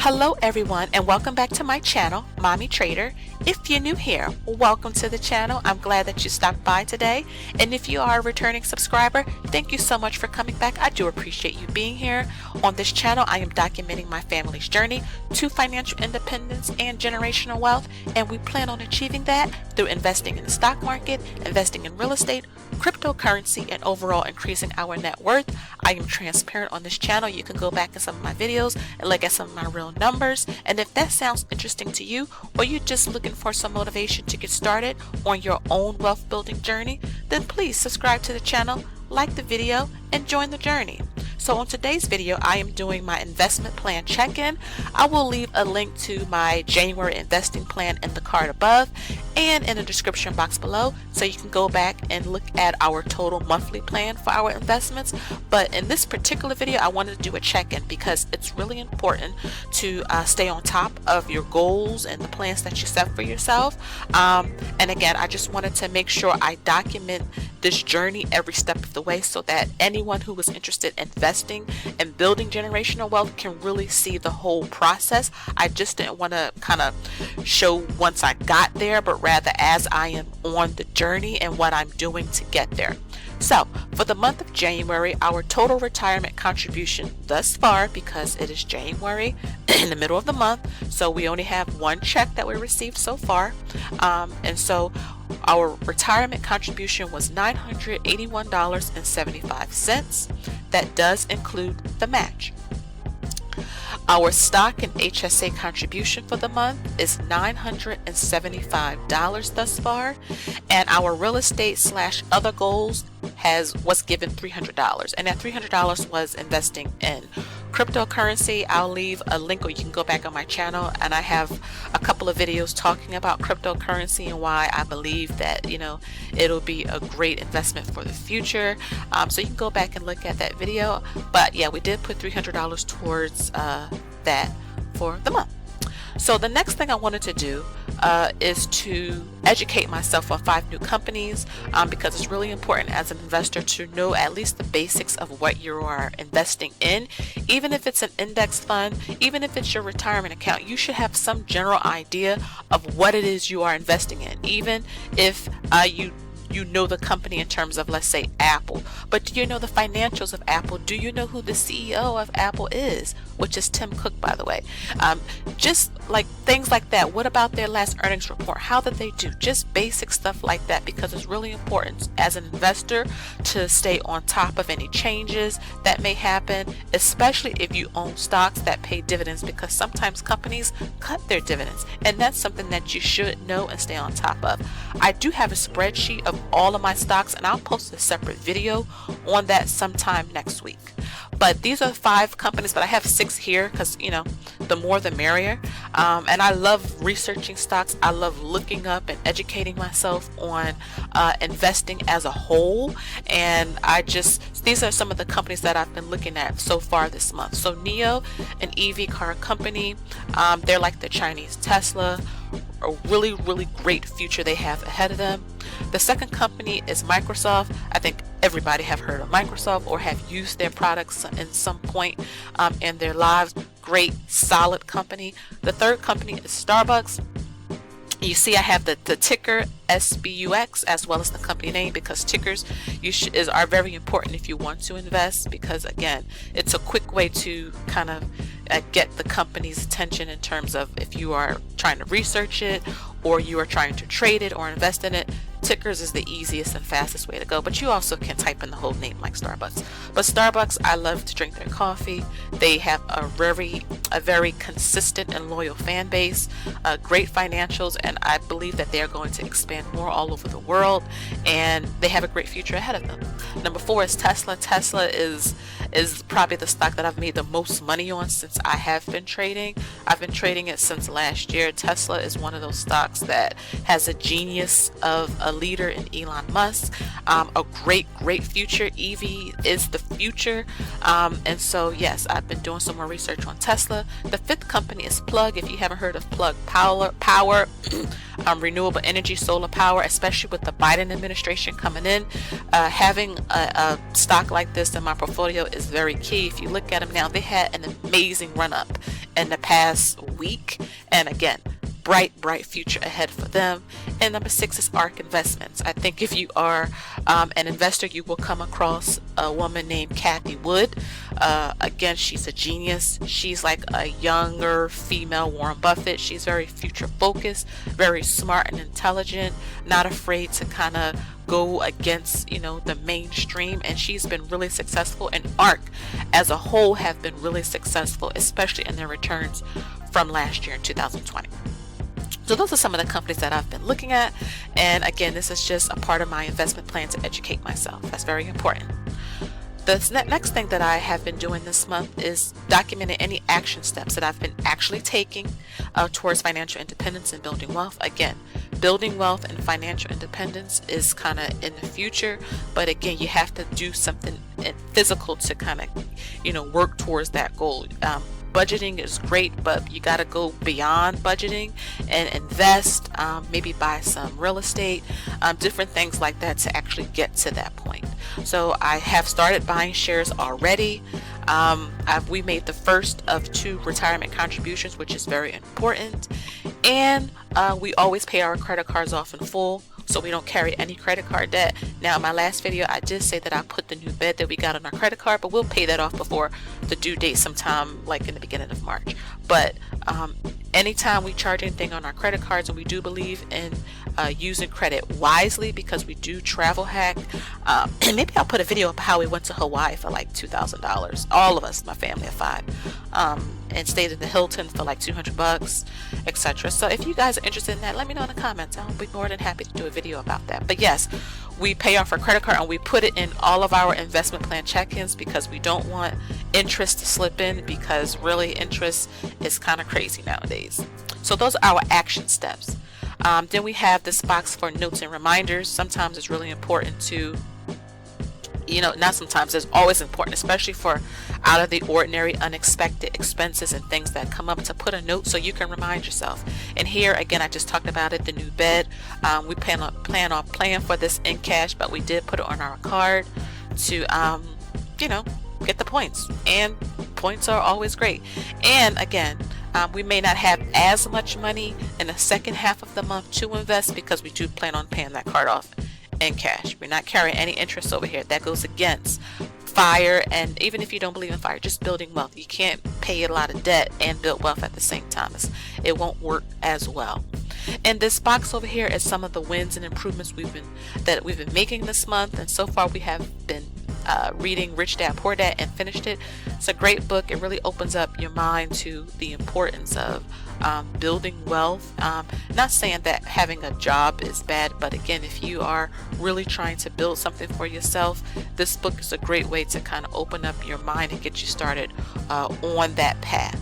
Hello everyone, and welcome back to my channel, Mommy Trader. If you're new here, welcome to the channel. I'm glad that you stopped by today. And if you are a returning subscriber, thank you so much for coming back. I do appreciate you being here. On this channel, I am documenting my family's journey to financial independence and generational wealth, and we plan on achieving that through investing in the stock market, investing in real estate, cryptocurrency, and overall increasing our net worth. I am transparent on this channel. You can go back in some of my videos and look at some of my real numbers, and if that sounds interesting to you, or you're just looking for some motivation to get started on your own wealth building journey, then please subscribe to the channel, like the video, and join the journey. So on today's video, I am doing my investment plan check-in. I will leave a link to my January investing plan in the card above and in the description box below, so you can go back and look at our total monthly plan for our investments. But in this particular video, I wanted to do a check-in because it's really important to stay on top of your goals and the plans that you set for yourself. And again, I just wanted to make sure I document this journey every step of the way so that anyone who is interested in investing and building generational wealth can really see the whole process. I just didn't want to kind of show once I got there, but rather as I am on the journey and what I'm doing to get there. So for the month of January, our total retirement contribution thus far, because it is January in the middle of the month, so we only have one check that we received so far, and so our retirement contribution was $981.75. That does include the match. Our stock and HSA contribution for the month is $975 thus far, and our real estate / other goals was given $300, and that $300 was investing in cryptocurrency. I'll leave a link, or you can go back on my channel, and I have a couple of videos talking about cryptocurrency and why I believe that, you know, it'll be a great investment for the future. So you can go back and look at that video. But yeah, we did put $300 towards that for the month. So the next thing I wanted to do is to educate myself on 5 new companies, because it's really important as an investor to know at least the basics of what you are investing in. Even if it's an index fund, even if it's your retirement account, you should have some general idea of what it is you are investing in, even if you know the company in terms of, let's say, Apple. But do you know the financials of Apple? Do you know who the CEO of Apple is? Which is Tim Cook, by the way. Just like things like that. What about their last earnings report? How did they do? Just basic stuff like that, because it's really important as an investor to stay on top of any changes that may happen, especially if you own stocks that pay dividends, because sometimes companies cut their dividends, and that's something that you should know and stay on top of. I do have a spreadsheet of all of my stocks, and I'll post a separate video on that sometime next week. But these are 5 companies, but I have 6 here because, you know, the more the merrier. And I love researching stocks. I love looking up and educating myself on investing as a whole. And these are some of the companies that I've been looking at so far this month. So NIO, an EV car company, they're like the Chinese Tesla. A really, really great future they have ahead of them. The second company is Microsoft. I think everybody have heard of Microsoft or have used their products in some point in their lives. Great, solid company. The third company is Starbucks. You see I have the ticker SBUX as well as the company name, because tickers are very important if you want to invest, because again, it's a quick way to kind of get the company's attention in terms of if you are trying to research it or you are trying to trade it or invest in it. Tickers is the easiest and fastest way to go, but you also can type in the whole name like Starbucks. But Starbucks, I love to drink their coffee. They have a very consistent and loyal fan base, great financials, and I believe that they are going to expand more all over the world, and they have a great future ahead of them. Number 4 is Tesla. Tesla is probably the stock that I've made the most money on since I have been trading. I've been trading it since last year. Tesla is one of those stocks that has a genius of a leader in Elon Musk. A great future. EV is the future, and so yes, I've been doing some more research on Tesla. The 5th company is Plug. If you haven't heard of Plug Power, renewable energy, solar power, especially with the Biden administration coming in, having a stock like this in my portfolio is very key. If you look at them now, they had an amazing run up in the past week, and again, bright future ahead for them. And number 6 is ARK Investments. I think if you are an investor, you will come across a woman named Cathie Wood. Again, she's a genius. She's like a younger female Warren Buffett. She's very future focused, very smart and intelligent, not afraid to kind of go against, you know, the mainstream, and she's been really successful, and ARK as a whole have been really successful, especially in their returns from last year in 2020. So those are some of the companies that I've been looking at, and again, this is just a part of my investment plan to educate myself. That's very important. The next thing that I have been doing this month is documenting any action steps that I've been actually taking towards financial independence and building wealth. Again, building wealth and financial independence is kind of in the future, but again, you have to do something physical to kind of, you know, work towards that goal. Budgeting is great, but you got to go beyond budgeting and invest, maybe buy some real estate, different things like that to actually get to that point. So I have started buying shares already. We made the first of 2 retirement contributions, which is very important, and we always pay our credit cards off in full, so we don't carry any credit card debt. Now, in my last video, I did say that I put the new bed that we got on our credit card, but we'll pay that off before the due date sometime like in the beginning of March. But anytime we charge anything on our credit cards, and we do believe in using credit wisely, because we do travel hack, and maybe I'll put a video of how we went to Hawaii for like $2,000, all of us, my family of 5, and stayed in the Hilton for like $200, etc. So if you guys are interested in that, let me know in the comments. I'll be more than happy to do a video about that. But yes, we pay off our credit card, and we put it in all of our investment plan check-ins, because we don't want interest to slip in, because really interest is kind of crazy nowadays. So those are our action steps. Then we have this box for notes and reminders. Sometimes it's really important to, you know, not sometimes, it's always important, especially for out of the ordinary, unexpected expenses and things that come up, to put a note so you can remind yourself. And here again, I just talked about it, the new bed. We plan on paying for this in cash, but we did put it on our card to you know, get the points, and points are always great. And again, we may not have as much money in the second half of the month to invest, because we do plan on paying that card off in cash. We're not carrying any interest over here. That goes against FIRE, and even if you don't believe in FIRE, just building wealth. You can't pay a lot of debt and build wealth at the same time. It won't work as well. And this box over here is some of the wins and improvements we've been making this month, and so far we have been reading Rich Dad Poor Dad and finished it. It's a great book. It really opens up your mind to the importance of building wealth. Not saying that having a job is bad, but again, if you are really trying to build something for yourself, this book is a great way to kind of open up your mind and get you started on that path.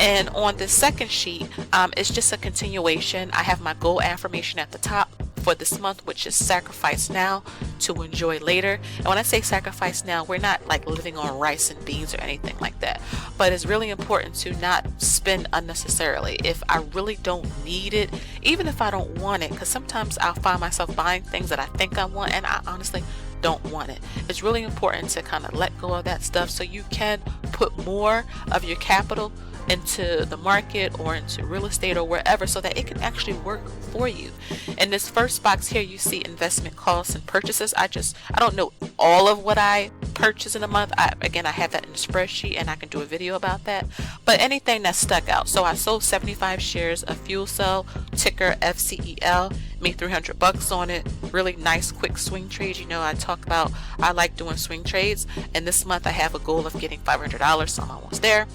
And on the second sheet, it's just a continuation. I have my goal affirmation at the top for this month, which is sacrifice now to enjoy later. And when I say sacrifice now, we're not like living on rice and beans or anything like that, but it's really important to not spend unnecessarily. If I really don't need it, even if I don't want it, because sometimes I'll find myself buying things that I think I want and I honestly don't want it. It's really important to kind of let go of that stuff so you can put more of your capital into the market or into real estate or wherever, so that it can actually work for you. In this first box here, you see investment costs and purchases. I don't know all of what I purchase in a month. Again, I have that in the spreadsheet, and I can do a video about that. But anything that stuck out. So I sold 75 shares of Fuel Cell, ticker FCEL, made $300 on it. Really nice quick swing trades. You know, I talk about I like doing swing trades, and this month I have a goal of getting $500, so I'm almost there.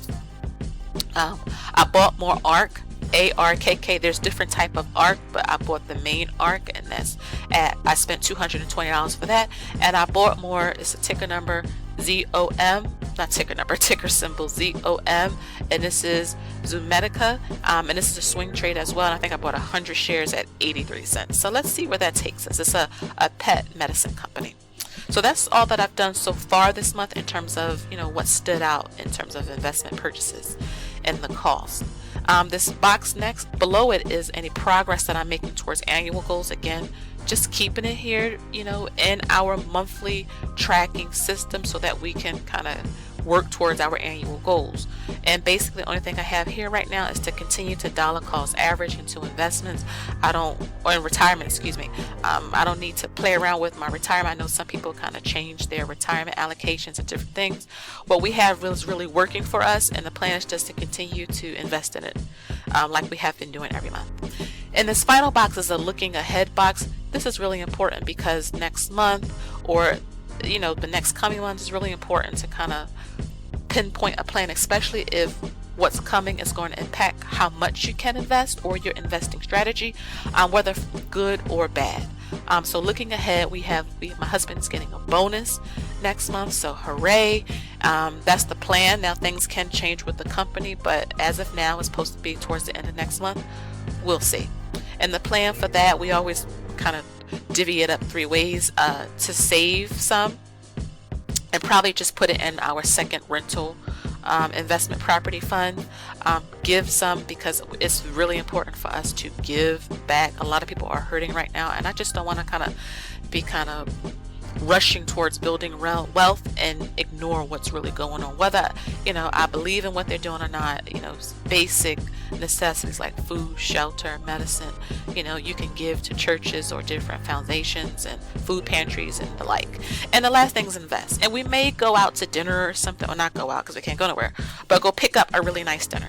I bought more ARK, ARKK. There's different type of ARK, but I bought the main ARK, and I spent $220 for that. And I bought more. It's a ticker number ZOM, not ticker number, ticker symbol ZOM, and this is Zomedica, and this is a swing trade as well. And I think I bought 100 shares at 83 cents. So let's see where that takes us. It's a pet medicine company. So that's all that I've done so far this month in terms of, you know, what stood out in terms of investment purchases and the cost. This box next below it is any progress that I'm making towards annual goals. Again, just keeping it here, you know, in our monthly tracking system so that we can kind of work towards our annual goals. And basically the only thing I have here right now is to continue to dollar cost average into investments. Or in retirement, excuse me. I don't need to play around with my retirement. I know some people kind of change their retirement allocations and different things. What we have is really working for us, and the plan is just to continue to invest in it, like we have been doing every month. And this final box is a looking ahead box. This is really important because next month, or the next coming months, is really important to kind of pinpoint a plan, especially if what's coming is going to impact how much you can invest or your investing strategy, whether good or bad. So looking ahead, my husband's getting a bonus next month, so hooray. That's the plan. Now things can change with the company, but as of now it's supposed to be towards the end of next month. We'll see. And the plan for that, we always kind of divvy it up 3 ways, to save some and probably just put it in our second rental investment property fund. Give some, because it's really important for us to give back. A lot of people are hurting right now, and I just don't want to be rushing towards building wealth and ignore what's really going on. Whether I believe in what they're doing or not, basic necessities like food, shelter, medicine, you can give to churches or different foundations and food pantries and the like. And the last thing is invest. And we may go out to dinner or something, or not go out because we can't go nowhere, but go pick up a really nice dinner.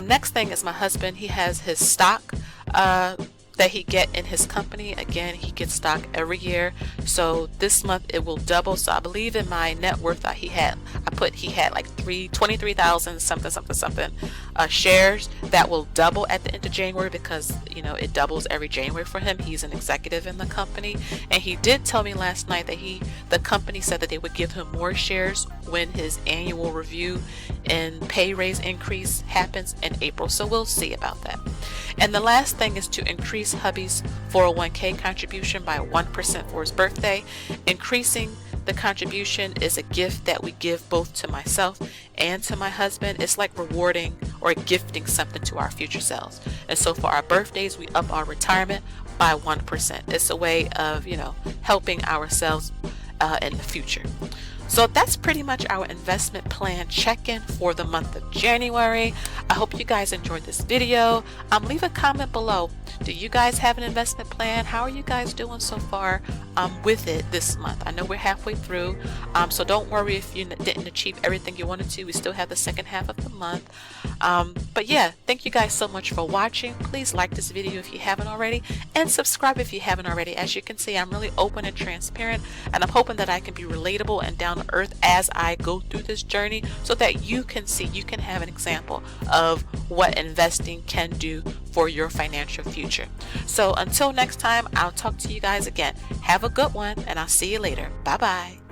Next thing is my husband. He has his stock that he get in his company. Again, he gets stock every year, so this month it will double. So I believe in my net worth that he had like 23,000 something shares that will double at the end of January, because it doubles every January for him. He's an executive in the company, and he did tell me last night that the company said that they would give him more shares when his annual review and pay raise increase happens in April. So we'll see about that. And the last thing is to increase hubby's 401k contribution by 1% for his birthday. Increasing the contribution is a gift that we give both to myself and to my husband. It's like rewarding or gifting something to our future selves. And so for our birthdays, we up our retirement by 1%. It's a way of, helping ourselves in the future. So that's pretty much our investment plan check-in for the month of January. I hope you guys enjoyed this video. Leave a comment below. Do you guys have an investment plan? How are you guys doing so far with it this month? I know we're halfway through, so don't worry if you didn't achieve everything you wanted to. We still have the second half of the month. But yeah, thank you guys so much for watching. Please like this video if you haven't already, and subscribe if you haven't already. As you can see, I'm really open and transparent, and I'm hoping that I can be relatable and down to earth as I go through this journey, so that you can have an example of what investing can do for your financial future. So until next time, I'll talk to you guys again. Have a good one, and I'll see you later. Bye bye.